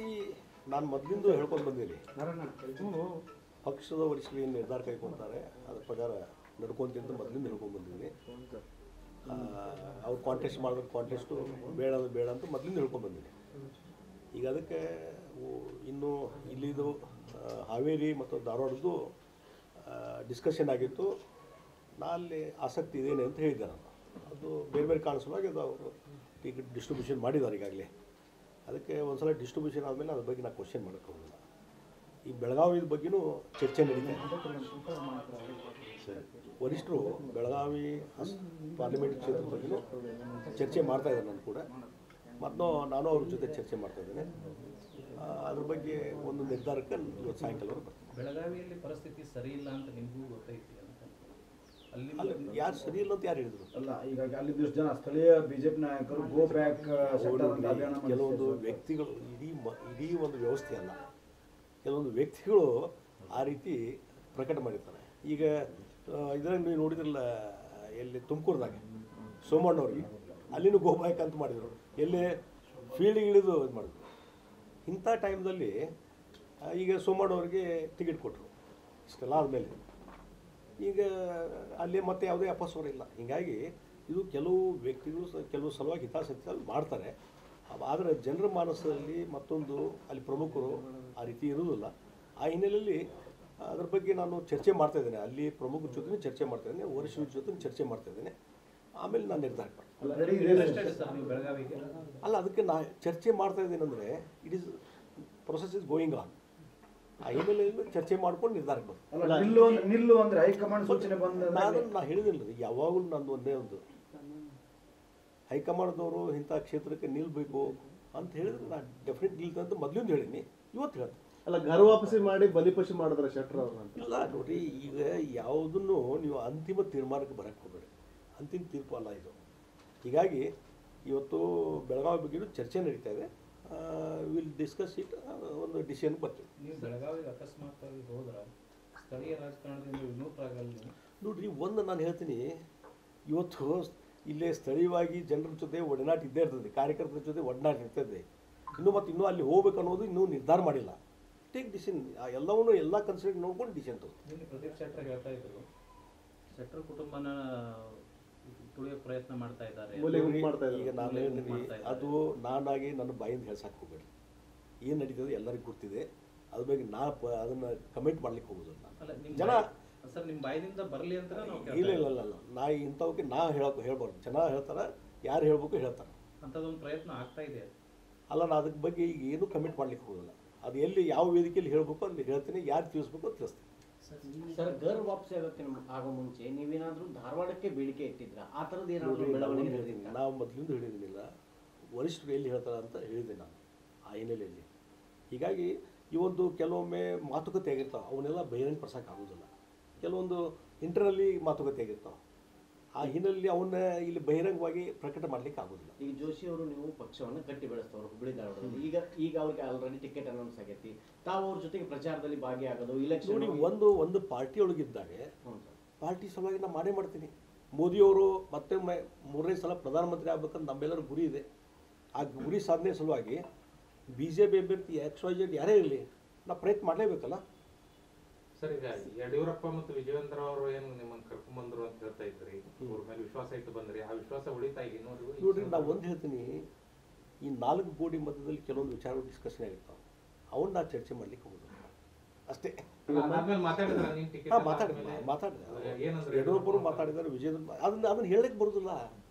ಪರಿಸ್ಥಿತಿ ನಾನು ಮೊದಲಿಂದ ಹೇಳ್ಕೊಂಡು ಬಂದೀನಿ. ಪಕ್ಷದ ವರಿಷ್ಠರು ಏನು ನಿರ್ಧಾರ ಕೈಗೊಳ್ತಾರೆ ಅದ್ರ ಪ್ರಕಾರ ನಡ್ಕೊಂತಿಂತ ಮೊದಲಿಂದ ಹೇಳ್ಕೊಂಡು ಬಂದಿದ್ದೀನಿ. ಅವ್ರು ಕಾಂಟೆಸ್ಟ್ ಮಾಡಿದ್ರೆ ಕಾಂಟೆಸ್ಟು ಬೇಡ ಅಂತ ಮೊದಲಿಂದ ಹೇಳ್ಕೊಂಡು ಬಂದಿದ್ದೀನಿ. ಈಗ ಅದಕ್ಕೆ ಇನ್ನು ಇಲ್ಲಿದು ಹಾವೇರಿ ಮತ್ತು ಧಾರವಾಡದ್ದು ಡಿಸ್ಕಷನ್ ಆಗಿತ್ತು. ಅಲ್ಲಿ ಆಸಕ್ತಿ ಇದೇನೆ ಅಂತ ಹೇಳಿದ್ದೆ ನಾನು. ಅದು ಬೇರೆ ಬೇರೆ ಕಾರಣ ಸಲುವಾಗಿ ಅದು ಅವರು ಟಿಕೆಟ್ ಡಿಸ್ಟ್ರಿಬ್ಯೂಷನ್ ಮಾಡಿದ್ದಾರೆ ಈಗಾಗಲೇ. ಅದಕ್ಕೆ ಒಂದು ಸಲ ಡಿಸ್ಟ್ರಿಬ್ಯೂಷನ್ ಆದಮೇಲೆ ಅದ್ರ ಬಗ್ಗೆ ನಾನು ಕ್ವಶನ್ ಮಾಡೋಕ್ಕೆ ಹೋಗಲ್ಲ. ಈ ಬೆಳಗಾವಿ ಬಗ್ಗೆಯೂ ಚರ್ಚೆ ನಡೀತಾ ಇದೆ. ವರಿಷ್ಠರು ಬೆಳಗಾವಿ ಪಾರ್ಲಿಮೆಂಟ್ ಕ್ಷೇತ್ರದ ಬಗ್ಗೆಯೂ ಚರ್ಚೆ ಮಾಡ್ತಾಯಿದ್ದಾರೆ ನಾನು ಕೂಡ. ಮತ್ತು ನಾನು ಅವ್ರ ಜೊತೆ ಚರ್ಚೆ ಮಾಡ್ತಾಯಿದ್ದೇನೆ. ಅದ್ರ ಬಗ್ಗೆ ಒಂದು ನಿರ್ಧಾರಕ್ಕೆ ಇವತ್ತು ಸಾಯಂಕಾಲವರೆಗೆ ಬರ್ತೀನಿ. ಬೆಳಗಾವಿಯಲ್ಲಿ ಪರಿಸ್ಥಿತಿ ಸರಿ ಇಲ್ಲ ಅಂತ ನಿಮಗೂ ಗೊತ್ತೈತಿ ಅಂತ ಅಲ್ಲಿ ಯಾರು ಸರಿ ಇಲ್ಲ ಅಂತ ಯಾರು ಹೇಳಿದ್ರು? ಅಲ್ಲ, ಈಗ ಅಲ್ಲಿ ಜನ ಸ್ಥಳೀಯ ಬಿಜೆಪಿ ನಾಯಕರು ಗೋ ಬ್ಯಾಕ್ ಕೆಲವೊಂದು ವ್ಯಕ್ತಿಗಳು ಇಡೀ ಒಂದು ವ್ಯವಸ್ಥೆ ಅಲ್ಲ, ಕೆಲವೊಂದು ವ್ಯಕ್ತಿಗಳು ಆ ರೀತಿ ಪ್ರಕಟ ಮಾಡಿರ್ತಾರೆ. ಈಗ ಇದರಲ್ಲಿ ನೀವು ನೋಡಿದ್ರಲ್ಲ, ಎಲ್ಲಿ ತುಮಕೂರ್ದಾಗ ಸೋಮಣ್ಣವ್ರಿಗೆ ಅಲ್ಲಿನೂ ಗೋ ಬ್ಯಾಕ್ ಅಂತ ಮಾಡಿದರು, ಎಲ್ಲೇ ಫೀಲ್ಡಿಗೆ ಇಳಿದು ಇದು ಮಾಡಿದ್ರು. ಇಂಥ ಟೈಮ್ದಲ್ಲಿ ಈಗ ಸೋಮಣ್ಣವ್ರಿಗೆ ಟಿಕೆಟ್ ಕೊಟ್ಟರು. ಇಷ್ಟೆಲ್ಲ ಆದಮೇಲೆ ಈಗ ಅಲ್ಲಿ ಮತ್ತೆ ಯಾವುದೇ ಅಪಸ್ವರ ಇಲ್ಲ. ಹೀಗಾಗಿ ಇದು ಕೆಲವು ವ್ಯಕ್ತಿಗಳು ಕೆಲವು ಸಲುವಾಗಿ ಹಿತಾಸಕ್ತಿ ಮಾಡ್ತಾರೆ. ಆದರೆ ಜನರ ಮಾನಸದಲ್ಲಿ ಮತ್ತೊಂದು ಅಲ್ಲಿ ಪ್ರಮುಖರು ಆ ರೀತಿ ಇರುವುದಿಲ್ಲ. ಆ ಹಿನ್ನೆಲೆಯಲ್ಲಿ ಅದ್ರ ಬಗ್ಗೆ ನಾನು ಚರ್ಚೆ ಮಾಡ್ತಾಯಿದ್ದೇನೆ. ಅಲ್ಲಿ ಪ್ರಮುಖರ ಜೊತೆ ಚರ್ಚೆ ಮಾಡ್ತಾಯಿದ್ದೇನೆ, ವರಿಷ್ಠರ ಜೊತೆ ಚರ್ಚೆ ಮಾಡ್ತಾಯಿದ್ದೇನೆ. ಆಮೇಲೆ ನಾನು ನಿರ್ಧಾರ ಅಲ್ಲ, ಅದಕ್ಕೆ ನಾನು ಚರ್ಚೆ ಮಾಡ್ತಾ ಇದ್ದೇನೆ ಅಂದರೆ it is process is going on. ಆ ಹಿನ್ನೆಲೆಯಲ್ಲಿ ಚರ್ಚೆ ಮಾಡ್ಕೊಂಡು ನಿರ್ಧಾರಕ್ಕೆ ಬಂದು ನಿಲ್ಲು ಅಂದರೆ ಹೈಕಮಾಂಡ್ ಸೂಚನೆ ಬಂದ ನಾನು ಹೇಳಿದಿಲ್ಲ. ಯಾವಾಗಲೂ ನಂದು ಒಂದೇ ಒಂದು ಹೈಕಮಾಂಡ್ದವರು ಇಂಥ ಕ್ಷೇತ್ರಕ್ಕೆ ನಿಲ್ಲಬೇಕು ಅಂತ ಹೇಳಿದ್ರೆ ನಾನು ಡೆಫಿನೆಟ್ ನಿಲ್ತೇನೆ ಅಂತ ಮೊದಲಿಂದ ಹೇಳೀನಿ, ಇವತ್ತು ಹೇಳ್ತೀನಿ. ಅಲ್ಲ, ಗರ್ ವಾಪಸಿ ಮಾಡಿ ಬಲಿಪಶು ಮಾಡಿದ್ರೆ ಶೆಟ್ಟರ್ ಅವ್ರನ್ನ ಇಲ್ಲ ನೋಡ್ರಿ, ಈಗ ಯಾವುದನ್ನು ನೀವು ಅಂತಿಮ ತೀರ್ಮಾನಕ್ಕೆ ಬರಕ್ಕೆ ಹೋಗಬೇಡಿ. ಅಂತಿಮ ತೀರ್ಪು ಅಲ್ಲ ಇದು. ಹೀಗಾಗಿ ಇವತ್ತು ಬೆಳಗಾವಿ ಬಗ್ಗೆ ಚರ್ಚೆ ನಡೀತಾ ಇದೆ. ವಿಲ್ ಡಿಸ್ಕಸ್ ಇಟ್, ಒಂದು ಡಿಸಿಷನ್ ಬರ್ತೀವಿ. ನೀವು ಬೆಳಗಾವಿಗೆ ಅಕಸ್ಮಾತ್ತಾಗಿ ಹೋದ್ರೆ ಸ್ಥಳೀಯ ರಾಜಕಾರಣದಿಂದ ವಿನೂತರಾಗಲ್ಲ ನೋಡ್ರಿ. ಒಂದು ನಾನು ಹೇಳ್ತೀನಿ, ಇವತ್ತು ಇಲ್ಲೇ ಸ್ಥಳೀಯವಾಗಿ ಜನರ ಜೊತೆ ಒಡನಾಟ ಇದ್ದೇ ಇರ್ತದೆ, ಕಾರ್ಯಕರ್ತರ ಜೊತೆ ಒಡನಾಟ ಇರ್ತದೆ. ಇನ್ನೂ ಅಲ್ಲಿ ಹೋಗ್ಬೇಕು ಅನ್ನೋದು ಇನ್ನೂ ನಿರ್ಧಾರ ಮಾಡಿಲ್ಲ. ಟೇಕ್ ಡಿಸಿಷನ್, ಎಲ್ಲವನ್ನೂ ಎಲ್ಲ ಕನ್ಸಿಡರ್ ನೋಡ್ಕೊಂಡು ಡಿಸಿಷನ್ ತಗೋತೀನಿ. ಪ್ರದೀಪ್ ಶೆಟ್ಟರ್ ಹೇಳ್ತಾ ಇದ್ರು, ಶೆಟ್ಟರ್ ಕುಟುಂಬನ ತುಳಿಯೋ ಪ್ರಯತ್ನ ಮಾಡ್ತಾ ಇದ್ದಾರೆ. ಈಗ ನಾನು ಹೇಳ್ತೀನಿ, ಅದು ನಾನಾಗಿ ನನ್ನ ಬಾಯಿಂದ ಹೇಳ್ಸಕ್ಕೆ ಹೋಗಬೇಡಿ. ಏನು ನಡೀತದೆ ಎಲ್ಲರಿಗೂ ಗೊತ್ತಿದೆ. ಅದ್ರ ಬಗ್ಗೆ ಅದನ್ನು ಕಮೆಂಟ್ ಮಾಡ್ಲಿಕ್ಕೆ ಹೋಗೋದಿಲ್ಲ. ಜನ ಸರ್ ನಿಮ್ಮ ಬಾಯಿಂದ ಬರಲಿ ಅಂತ ಇಲ್ಲ, ನಾ ಇಂಥವಕ್ಕೆ ಹೇಳ್ಬಾರ್ದು. ಜನ ಹೇಳ್ತಾರೆ, ಯಾರು ಹೇಳ್ಬೇಕು ಹೇಳ್ತಾರೆ. ಅಂಥದ್ದೊಂದು ಪ್ರಯತ್ನ ಆಗ್ತಾ ಇದೆ. ಅಲ್ಲ, ನಾನು ಅದಕ್ಕೆ ಬಗ್ಗೆ ಈಗ ಏನೂ ಕಮೆಂಟ್ ಮಾಡ್ಲಿಕ್ಕೆ ಹೋಗೋದಿಲ್ಲ. ಅದು ಎಲ್ಲಿ ಯಾವ ವೇದಿಕೆಯಲ್ಲಿ ಹೇಳಬೇಕು ಅಲ್ಲಿ ಹೇಳ್ತೀನಿ, ಯಾರು ತಿಳಿಸ್ಬೇಕು ಅಂತ ತಿಳಿಸ್ತೀನಿ. ಸರ್, ಗರ್ ವಾಪಸಿ ಆಗೋ ಮುಂಚೆ ನೀವೇನಾದರೂ ಧಾರವಾಡಕ್ಕೆ ಬೇಡಿಕೆ ಇಟ್ಟಿದ್ರ? ಆ ಥರದ್ದು ಏನಾದರೂ ಬೆಳವಣಿಗೆ ಹೇಳಿದ್ದೀನಿ? ನಾವು ಮೊದಲಿಂದ ಹೇಳಿದ್ದೀನಿಲ್ಲ, ವರಿಷ್ಠರು ಎಲ್ಲಿ ಹೇಳ್ತಾರೆ ಅಂತ ಹೇಳಿದೆ ನಾನು ಆ ಹಿನ್ನೆಲೆಯಲ್ಲಿ. ಹೀಗಾಗಿ ಈ ಒಂದು ಕೆಲವೊಮ್ಮೆ ಮಾತುಕತೆ ಆಗಿರ್ತಾವೆ, ಅವನ್ನೆಲ್ಲ ಬಹಿರಂಗಪಡಿಸೋಕೆ ಆಗೋದಿಲ್ಲ. ಕೆಲವೊಂದು ಇಂಟರ್ನಲ್ಲಿ ಮಾತುಕತೆ ಆಗಿರ್ತಾವೆ, ಆ ಹಿನ್ನೆಲೆಯಲ್ಲಿ ಅವನ್ನ ಇಲ್ಲಿ ಬಹಿರಂಗವಾಗಿ ಪ್ರಕಟ ಮಾಡ್ಲಿಕ್ಕೆ ಆಗೋದಿಲ್ಲ. ಈಗ ಜೋಶಿ ಅವರು ನೀವು ಪಕ್ಷವನ್ನು ಕಟ್ಟಿ ಬೆಳೆಸ್ತವ್ರು ಹುಬ್ಬಳ್ಳಿ ಧಾರವಾಡದಲ್ಲಿ. ಈಗ ಅವ್ರಿಗೆ ಆಲ್ರೆಡಿ ಟಿಕೆಟ್ ಅನೌನ್ಸ್ ಆಗೈತಿ. ತಾವು ಅವ್ರ ಜೊತೆಗೆ ಪ್ರಚಾರದಲ್ಲಿ ಭಾಗಿಯಾಗೋದು, ಇಲೆಕ್ಷನ್ ನೋಡಿ, ಒಂದು ಪಾರ್ಟಿಯೊಳಗಿದ್ದಾಗ ಪಾರ್ಟಿ ಸಲುವಾಗಿ ನಾನು ಮಾಡೇ ಮಾಡ್ತೀನಿ. ಮೋದಿಯವರು ಮತ್ತೆ 3ನೇ ಸಲ ಪ್ರಧಾನಮಂತ್ರಿ ಆಗ್ಬೇಕಂತ ನಮ್ಮೆಲ್ಲರ ಗುರಿ ಇದೆ. ಆ ಗುರಿ ಸಾಧನೆ ಸಲುವಾಗಿ BJP ಅಭ್ಯರ್ಥಿ XYZ ಯಾರೇ ಇರಲಿ, ನಾವು ಪ್ರಯತ್ನ ಮಾಡಲೇಬೇಕಲ್ಲ. ಸರ್, ಈಗ ಯಡಿಯೂರಪ್ಪ ಮತ್ತು ವಿಜಯೇಂದ್ರ ಅವರು ಏನು ನಿಮ್ಮನ್ನು ಕರ್ಕೊಂಡ್ಬಂದ್ರು ಅಂತ ಹೇಳ್ತಾ ಇದ್ರಿ, ಅವ್ರ ಮೇಲೆ ವಿಶ್ವಾಸ ಇಟ್ಟು ಬಂದ್ರಿ, ಆ ವಿಶ್ವಾಸ ಉಳಿತಾ ಈಗ ನೋಡ್ರಿ, ನಾವು ಒಂದು ಹೇಳ್ತೀನಿ, ಈ 4 ಗೋಡಿ ಮಧ್ಯದಲ್ಲಿ ಕೆಲವೊಂದು ವಿಚಾರಗಳು ಡಿಸ್ಕಷನ್ ಆಗಿರ್ತಾವೆ, ಅವನ್ನ ನಾವು ಚರ್ಚೆ ಮಾಡ್ಲಿಕ್ಕೆ ಹೋಗೋದು ಅಷ್ಟೇ. ಮಾತಾಡಿದ್ರೆ ಯಡಿಯೂರಪ್ಪರು ಮಾತಾಡಿದ್ದಾರೆ, ವಿಜಯೇಂದ್ರ ಅದನ್ನ ಹೇಳಕ್ಕೆ ಬರುದಿಲ್ಲ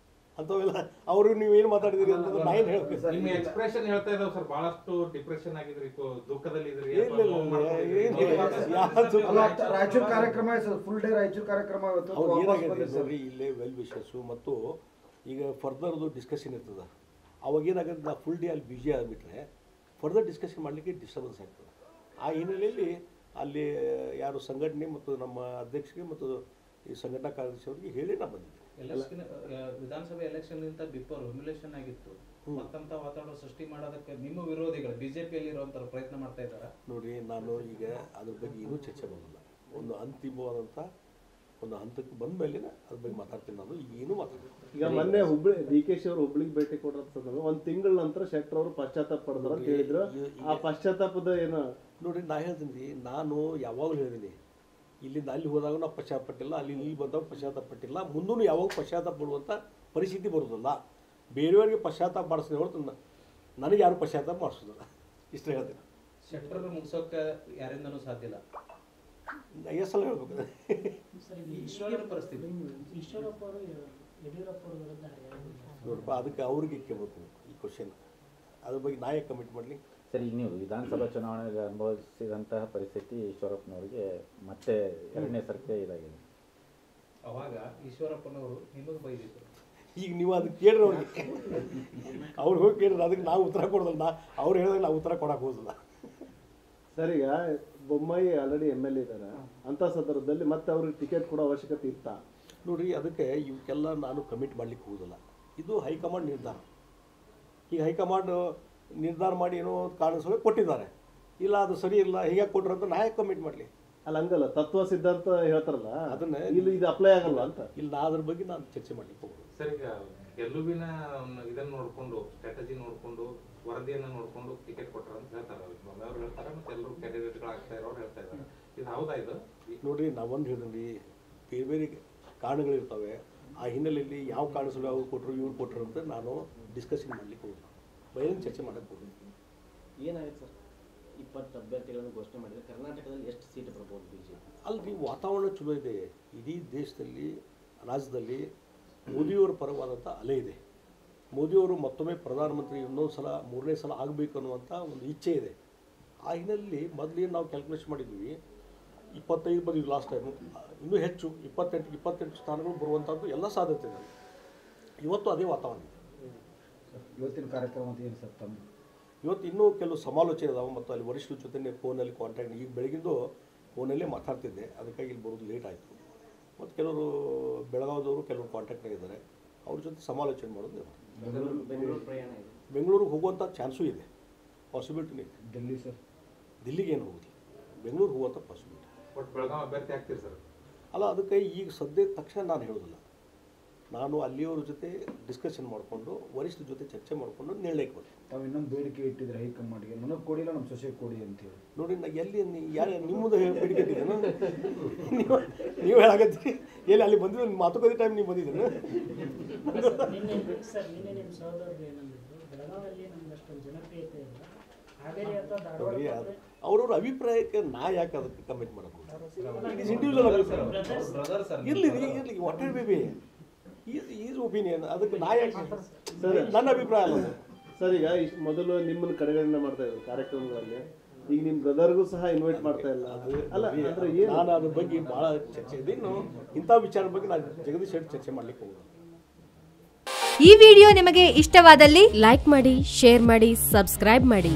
ಅಂತವೆಲ್ಲ. ಅವರು ನೀವೇನು ಮಾತಾಡಿದಿರಿ ಅಂತ ನಾ ಏನು ಹೇಳ್ಬೇಕು? ನಿಮ್ಮ ಎಕ್ಸ್ಪ್ರೆಷನ್ ಹೇಳ್ತಾ ಇದಾವೆ ಸರ್, ಬಹಳಷ್ಟು ಡಿಪ್ರೆಷನ್ ಆಗಿದ್ರಿ, ದುಃಖದಲ್ಲಿ ಇದ್ರಿ. ರಾಯಚೂರು ಕಾರ್ಯಕ್ರಮ ಫುಲ್ ಡೇ ರಾಯಚೂರು ಕಾರ್ಯಕ್ರಮ ಅವ್ರು ಏನಾಗಿದೆ ನೋಡ್ರಿ, ಇಲ್ಲೇ ವೆಲ್ ವಿಶಸ್ಸು ಮತ್ತು ಈಗ ಫರ್ದರ್ದು ಡಿಸ್ಕಷನ್ ಇರ್ತದೆ. ಅವಾಗ ಏನಾಗುತ್ತೆ, ನಾ ಫುಲ್ ಡೇ ಅಲ್ಲಿ ಬಿಜಿ ಆಗಿಬಿಟ್ರೆ ಫರ್ದರ್ ಡಿಸ್ಕಷನ್ ಮಾಡಲಿಕ್ಕೆ ಡಿಸ್ಟರ್ಬೆನ್ಸ್ ಆಗ್ತದೆ. ಆ ಹಿನ್ನೆಲೆಯಲ್ಲಿ ಅಲ್ಲಿ ಯಾರು ಸಂಘಟನೆ ಮತ್ತು ನಮ್ಮ ಅಧ್ಯಕ್ಷರಿಗೆ ಮತ್ತು ಈ ಸಂಘಟನಾ ಕಾರ್ಯದರ್ಶಿ ಅವರಿಗೆ ಹೇಳಿ ನಾ ಬಂದಿದ್ದೆ. ವಿಧಾನಸಭೆ ಎಲೆಕ್ಷನ್ ಗಿಂತ ಬಿಫೋರ್ ಹ್ಯುಮಿಲೇಷನ್ ಆಗಿತ್ತು. ಮತ್ತಂತ ವಾತಾವರಣ ಸೃಷ್ಟಿ ಮಾಡೋದಕ್ಕೆ ನಿಮ್ಮ ವಿರೋಧಿಗಳು ಬಿಜೆಪಿಯಲ್ಲಿ ಇರುವಂತ ಪ್ರಯತ್ನ ಮಾಡ್ತಾ ಇದ್ದಾರೆ. ನೋಡ್ರಿ, ನಾನು ಈಗ ಅದ್ರ ಬಗ್ಗೆ ಏನೂ ಚರ್ಚೆ ಮಾಡೋಲ್ಲ. ಒಂದು ಅಂತಿಮವಾದಂಥ ಒಂದು ಹಂತಕ್ಕೆ ಬಂದ ಮೇಲೆ ಅದ್ರ ಬಗ್ಗೆ ಮಾತಾಡ್ತೀನಿ ನಾನು, ಈಗೇನು ಮಾತಾಡ್ತೀನಿ. ಈಗ ಮೊನ್ನೆ DK ಅವರು ಹುಬ್ಳಿಗೆ ಭೇಟಿ ಕೊಡೋ ಸಂದರ್ಭ 1 ತಿಂಗಳ ನಂತರ ಶೆಟ್ಟರ್ ಅವರು ಪಶ್ಚಾತ್ತಾಪ ಪಡ್ತಾರ ಅಂತ ಹೇಳಿದ್ರು. ಆ ಪಶ್ಚಾತ್ತಾಪದ ಏನು ನೋಡ್ರಿ, ನಾ ಹೇಳ್ತೀನಿ, ನಾನು ಯಾವಾಗಲೂ ಹೇಳಿದ್ದೀನಿ, ಇಲ್ಲಿಂದ ಅಲ್ಲಿ ಹೋದಾಗ ನಾವು ಪಶ್ಚಾತ್ತಾಪ ಪಟ್ಟಿಲ್ಲ, ಅಲ್ಲಿ ಇಲ್ಲಿ ಬಂದಾಗ ಪಶ್ಚಾತ್ತಾಪ ಪಟ್ಟಿಲ್ಲ, ಮುಂದೂ ಯಾವಾಗ ಪಶ್ಚಾತ್ತಾಪ ಪಡುವಂಥ ಪರಿಸ್ಥಿತಿ ಬರೋದಿಲ್ಲ. ಬೇರೆಯವರಿಗೆ ಪಶ್ಚಾತ್ತಾಪ ಮಾಡಿಸ್ತೀನಿ ಹೊರತು ನನಗೆ ಯಾರು ಪಶ್ಚಾತ್ತಾಪ ಮಾಡಿಸೋದಿಲ್ಲ. ಇಷ್ಟ ಹೇಳ್ತೀನಿ. ಶೆಟ್ಟರ್ ಮುಗಿಸೋಕೆ ಯಾರಿಂದನೂ ಸಾಧ್ಯ ಇಲ್ಲ. ಎಷ್ಟು ಸಲ ಹೇಳ್ಬೇಕು? ಈಶ್ವರನ ಪರಿಸ್ಥಿತಿ ಈಶ್ವರಪ್ಪ ಅವರು ಯಡಿಯೂರಪ್ಪ ಅವರ ವಿರುದ್ಧ ನೋಡಪ್ಪ, ಅದಕ್ಕೆ ಅವ್ರಿಗೆ ಕೇಳಬೇಕು ಈ ಕ್ವಶನ್. ಅದ್ರ ಬಗ್ಗೆ ನಾಯಕ ಕಮಿಟ್ ಮಾಡಲಿ. ಸರಿ, ನೀವು ವಿಧಾನಸಭಾ ಚುನಾವಣೆಯಲ್ಲಿ ಅನುಭವಿಸಿದಂತಹ ಪರಿಸ್ಥಿತಿ ಈಶ್ವರಪ್ಪನವರಿಗೆ ಮತ್ತೆ 2ನೇ ಸರ್ತಿ ಇದಾಗಿದೆ. ಅವಾಗ ಈಶ್ವರಪ್ಪನವರು ನಿಮಗೆ ಬೈದಿದ್ರು. ಈಗ ನೀವು ಅದಕ್ಕೆ ಕೇಳ್ರಿ ಅವ್ರಿಗೆ, ಅವ್ರು ಹೋಗಿ ಕೇಳ್ರಿ, ಅದಕ್ಕೆ ನಾವು ಉತ್ತರ ಕೊಡೋದಿಲ್ಲ. ಅವ್ರು ಹೇಳಿದಾಗ ನಾವು ಉತ್ತರ ಕೊಡಕ್ಕೆ ಹೋಗೋದಿಲ್ಲ. ಸರ್, ಈಗ ಬೊಮ್ಮಾಯಿ ಆಲ್ರೆಡಿ MLA ಇದ್ದಾರೆ. ಅಂತ ಸಂದರ್ಭದಲ್ಲಿ ಮತ್ತೆ ಅವ್ರಿಗೆ ಟಿಕೆಟ್ ಕೊಡೋ ಅವಶ್ಯಕತೆ ಇತ್ತಾ? ನೋಡ್ರಿ, ಅದಕ್ಕೆ ಇವಕ್ಕೆಲ್ಲ ನಾನು ಕಮಿಟ್ ಮಾಡ್ಲಿಕ್ಕೆ ಹೋಗೋದಿಲ್ಲ. ಇದು ಹೈಕಮಾಂಡ್ ನಿರ್ಧಾರ. ಈಗ ಹೈಕಮಾಂಡ್ ನಿರ್ಧಾರ ಮಾಡಿ ಏನೋ ಕಾಣಿಸೋ ಕೊಟ್ಟಿದ್ದಾರೆ, ಇಲ್ಲ ಅದು ಸರಿ ಇಲ್ಲ ಹೀಗೆ ಕೊಟ್ರು ಅಂತ ನಾಯಕ ಕಮಿಟ್ ಮಾಡಲಿ. ಅಲ್ಲ, ಹಂಗಲ್ಲ, ತತ್ವ ಸಿದ್ಧಾಂತ ಹೇಳ್ತಾರಲ್ಲ, ಅದನ್ನ ಇಲ್ಲಿ ಇದು ಅಪ್ಲೈ ಆಗಲ್ಲ ಅಂತ. ಇಲ್ಲ, ಅದ್ರ ಬಗ್ಗೆ ನಾನು ಚರ್ಚೆ ಮಾಡ್ಲಿಕ್ಕೆ ಹೋಗೋದು. ಸರ್, ಈಗ ಗೆಲುವಿನ ಇದನ್ನ ನೋಡ್ಕೊಂಡು, ಸ್ಟ್ರಾಟಜಿ ನೋಡ್ಕೊಂಡು, ವರದಿಯನ್ನ ನೋಡ್ಕೊಂಡು ಟಿಕೆಟ್ ಕೊಟ್ಟಾರ ಅಂತ ಹೇಳ್ತಾರೆ. ಅವ್ರು ಹೇಳ್ತಾರೆ, ಮತ್ತೆ ಎಲ್ಲರೂ ಕ್ಯಾಂಡಿಡೇಟ್ಗಳು ಆಗ್ತಾ ಇರೋರು ಹೇಳ್ತಾ ಇದ್ದಾರೆ. ಇದು ಹೌದಾ? ಇದು ನೋಡ್ರಿ, ನಾವೊಂದು ಹೇಳಿದ್ರಿ, ಬೇರೆ ಬೇರೆ ಕಾರಣಗಳಿರ್ತವೆ. ಆ ಹಿನ್ನೆಲೆಯಲ್ಲಿ ಯಾವ ಕಾರಣ ಸಲ ಅವ್ರು ಕೊಟ್ಟರು ಇವ್ರು ಕೊಟ್ಟರು ಅಂತ ನಾನು ಡಿಸ್ಕಷನ್ ಮಾಡ್ಲಿಕ್ಕೆ ಹೋಗೋದು, ಬಯಲು ಚರ್ಚೆ ಮಾಡಕ್ಕೆ ಹೋಗೋದು. ಏನಾಗುತ್ತೆ ಸರ್, 20 ಅಭ್ಯರ್ಥಿಗಳನ್ನು ಘೋಷಣೆ ಮಾಡಿದರೆ ಕರ್ನಾಟಕದಲ್ಲಿ ಎಷ್ಟು ಸೀಟ್ ಬರ್ಬೋದು BJP? ಅಲ್ರಿ, ವಾತಾವರಣ ಚಲೋ ಇದೆ. ಇಡೀ ದೇಶದಲ್ಲಿ, ರಾಜ್ಯದಲ್ಲಿ ಮೋದಿಯವರ ಪರವಾದಂಥ ಅಲೆ ಇದೆ. ಮೋದಿಯವರು ಮತ್ತೊಮ್ಮೆ ಪ್ರಧಾನಮಂತ್ರಿ ಇನ್ನೊಂದು ಸಲ 3ನೇ ಸಲ ಆಗಬೇಕು ಅನ್ನುವಂಥ ಒಂದು ಇಚ್ಛೆ ಇದೆ. ಆ ಹಿನ್ನೆಲೆಯಲ್ಲಿ ಮೊದಲೇನು ನಾವು ಕ್ಯಾಲ್ಕುಲೇಷನ್ ಮಾಡಿದ್ವಿ, 25 ಬಂದಿದ್ವಿ ಲಾಸ್ಟ್ ಟೈಮು, ಇನ್ನೂ ಹೆಚ್ಚು 28 ಸ್ಥಾನಗಳು ಬರುವಂಥದ್ದು ಎಲ್ಲ ಸಾಧ್ಯತೆ ಇದೆ. ಇವತ್ತು ಅದೇ ವಾತಾವರಣ ಇದೆ. ಇವತ್ತಿನ ಕಾರ್ಯಕ್ರಮ ಏನು ಸರ್ ತಮ್ಮ? ಇವತ್ತು ಇನ್ನೂ ಕೆಲವು ಸಮಾಲೋಚನೆ ಇದಾವೆ, ಮತ್ತು ಅಲ್ಲಿ ವರಿಷ್ಠರ ಜೊತೆ ಫೋನಲ್ಲಿ ಕಾಂಟ್ಯಾಕ್ಟ್, ಈಗ ಬೆಳಗಿಂದು ಫೋನಲ್ಲೇ ಮಾತಾಡ್ತಿದ್ದೆ, ಅದಕ್ಕಾಗಿ ಇಲ್ಲಿ ಬರೋದು ಲೇಟ್ ಆಯಿತು. ಮತ್ತು ಕೆಲವರು ಬೆಳಗಾವಿದವರು ಕೆಲವರು ಕಾಂಟ್ಯಾಕ್ಟ್ನಾಗ ಇದ್ದಾರೆ, ಅವ್ರ ಜೊತೆ ಸಮಾಲೋಚನೆ ಮಾಡೋದು. ಬೆಂಗಳೂರು ಪ್ರಯಾಣ ಇದೆ, ಬೆಂಗಳೂರಿಗೆ ಹೋಗುವಂಥ ಚಾನ್ಸು ಇದೆ, ಪಾಸಿಬಿಲಿಟಿನೇ ಇದೆ. ಡೆಲ್ಲಿ ಸರ್, ದಿಲ್ಲಿಗೆ ಏನು ಹೋಗುದಿಲ್ಲ, ಬೆಂಗಳೂರು ಹೋಗುವಂಥ ಪಾಸಿಬಿಲಿಟಿ. ಒಟ್ಟು ಬೆಳಗಾವಿ ಅಭ್ಯರ್ಥಿ ಆಗ್ತೀರಿ ಸರ್? ಅಲ್ಲ, ಅದಕ್ಕೆ ಈಗ ಸದ್ಯದ ತಕ್ಷಣ ನಾನು ಹೇಳೋದಿಲ್ಲ. ನಾನು ಅಲ್ಲಿಯವ್ರ ಜೊತೆ ಡಿಸ್ಕಷನ್ ಮಾಡಿಕೊಂಡು, ವರಿಷ್ಠರ ಜೊತೆ ಚರ್ಚೆ ಮಾಡಿಕೊಂಡು ನಿರ್ಣಯಕ್ಕೆ ಬರ್ತೀನಿ. ತಾವು ಇನ್ನೊಂದು ಬೇಡಿಕೆ ಇಟ್ಟಿದ್ರೆ ಹೈಕಮಾಂಡ್ಗೆ, ನನಗೆ ಕೊಡಿಲ್ಲ ನಮ್ಮ ಸೊಸೆಗೆ ಕೊಡಿ ಅಂತೇಳಿ. ನೋಡಿ, ನಾ ಎಲ್ಲಿ ಯಾರು ನಿಮ್ಮದು ಬೇಡಿಕೆ ಇಟ್ಟಿದ್ದೇನು? ನೀವು ಹೇಳಾಗತ್ತೀರಿ, ಎಲ್ಲಿ ಅಲ್ಲಿ ಬಂದಿದ್ದು ಮಾತುಕತೆ ಟೈಮ್ ನೀವು ಬಂದಿದ್ದೇನೆ. ನಿನ್ನೆ ನಿಮ್ಮ ಸಹೋದರರು ಏನಂದಿದ್ರು, ಬೆಳಗಾವಿಯಲ್ಲಿ ನಮ್ಗೆ ಅಷ್ಟೊಂದು ಜನಪ್ರಿಯತೆ ಇಲ್ಲ, ಹಾವೇರಿ ಅಥವಾ ಧಾರವಾಡ. ಅವ್ರವ್ರ ಅಭಿಪ್ರಾಯಕ್ಕೆ ನಾ ಯಾಕೆ ಅದಕ್ಕೆ ಕಮೆಂಟ್ ಮಾಡಬೇಕು? ಇಟ್ ಇಸ್ ಇಂಡಿವಿಜುವಲ್ ಅಭಿಪ್ರಾಯ. ಇರಲಿ, what are baby is opinion, ಅದಕ್ಕೆ ನಾ ಯಾಕೆ? ನನ್ನ ಅಭಿಪ್ರಾಯ ಅಲ್ಲ ಸರ್. ಈಗ ಮೊದಲು ನಿಮ್ಮನ್ನು ಕಡೆಗಣನೆ ಮಾಡ್ತಾ ಇದ್ರು ಕಾರ್ಯಕ್ರಮಗಳಲ್ಲಿ, ಈಗ ನಿಮ್ಮ ಬ್ರದರ್ಗೂ ಸಹ ಇನ್ವೈಟ್ ಮಾಡ್ತಾ ಇಲ್ಲ. ಅಲ್ಲ, ಅಂದ್ರೆ ಏನು? ನಾನು ಅದ್ರ ಬಗ್ಗೆ ಭಾಳ ಚರ್ಚೆ ಇದೆ. ಇನ್ನು ಇಂಥ ವಿಚಾರದ ಬಗ್ಗೆ ನಾನು ಜಗದೀಶ್ ಶೆಟ್ಟಿ ಚರ್ಚೆ ಮಾಡ್ಲಿಕ್ಕೆ ಹೋಗೋದು. ಈ ವಿಡಿಯೋ ನಿಮಗೆ ಇಷ್ಟವಾದಲ್ಲಿ ಲೈಕ್ ಮಾಡಿ, ಶೇರ್ ಮಾಡಿ, ಸಬ್ಸ್ಕ್ರೈಬ್ ಮಾಡಿ.